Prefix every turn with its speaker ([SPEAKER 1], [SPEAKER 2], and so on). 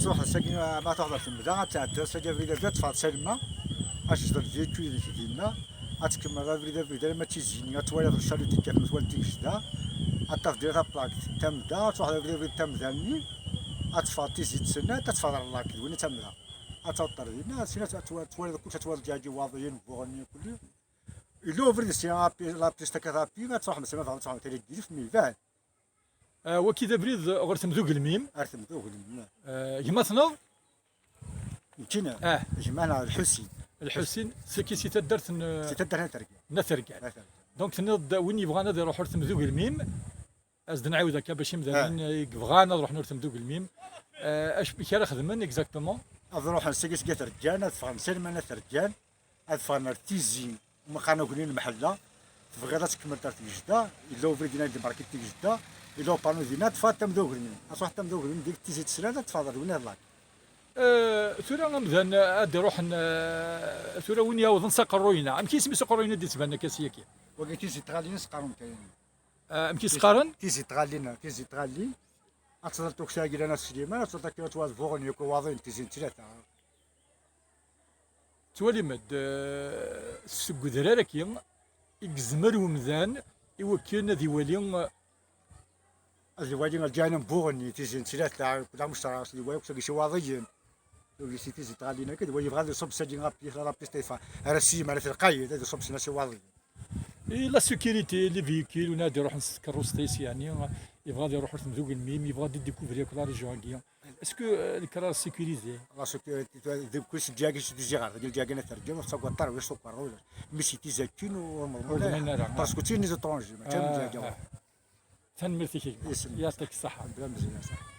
[SPEAKER 1] تروح ساكن ما تهضر تما تعدى ساكن فريدا تفاض سلمى اش تهضر فيكوي ديالنا غتكمل فريدا ما تيزيني توالي الشالو ديك كيف متوالي ديك جدا غتاخد ديال بلاك تمدا تروح فريدا تمداني غتفاض تيزيد تسنى تتفاضل الله كي وين تمدا غتوطر هنا سينا توالي كلشي توالي ديالي واضيين بوغني كلشي إلا فريدا سينا لا بيستا كثابي غتروح مثلا تروح تيلي في ميفان
[SPEAKER 2] وكذا بريد غرتم ذوق الميم
[SPEAKER 1] ارتم ذوق الميم
[SPEAKER 2] يمثنض
[SPEAKER 1] يمكن جمعنا
[SPEAKER 2] الحسين سكي سي تدرت
[SPEAKER 1] تدرنا تركيا
[SPEAKER 2] نتركع دونك تنض وين يبغانا نروح نرتم ذوق الميم ازد نعاود هكا باش مثلا بغانا نروح نرتم ذوق الميم اش بك خدمن اكزاكتومون
[SPEAKER 1] نروح نسقس كيت رجال تفهم سلمنا رجال ادفعنا تيزي وما كانوا قولين المحله تبغي تكمل تاع جده الا فريدنا دي ماركت جده الا بانو دينا تفاتم ذوق الميم اصح تم ذوق الميم ديك تيزي تسرا تفاضل وين الله
[SPEAKER 2] ثورة مثلا ادي روح ثورة وين ياوض نساق الروينه ام كيسمي سوق الروينه دي تبان كاسيكي
[SPEAKER 1] وكي تيزي تغالين سقارون كاين
[SPEAKER 2] ام كيسقارن
[SPEAKER 1] تيزي تغالي اتصل توكسا كي انا سليمان اتصل كي تواز فوغن يكو واضين تيزي ثلاثه
[SPEAKER 2] توالي مد السق درارك يكزمر ومذان يوكلنا ذي ولي
[SPEAKER 1] الوالدين الجانب بوغني تيزي ثلاثه كل مشترى اللي ويكسو شي واضيين لو سي تيزي تغالينا كده ويبغى يصب سجين لا بيستيفا راسي مع القايد هذا صب سنا شي واضي
[SPEAKER 2] لا سيكوريتي لي فيكول ونادي يروح نسكر ستيس يعني يبغى يروح يرسم ذوق الميم يبغى ديكوفري كل ريجيون كيا اسكو الكرار سيكوريزي
[SPEAKER 1] لا سيكوريتي ذوك كلشي جاكيش تيجي غير ديال جاكينا ترجم وتصور طار واش سكر ولا ماشي تيزاكين ومرمون باسكو تي نيز طونجي ما كان جاكا
[SPEAKER 2] تنمرتي يعطيك الصحه
[SPEAKER 1] بلا مزيان صح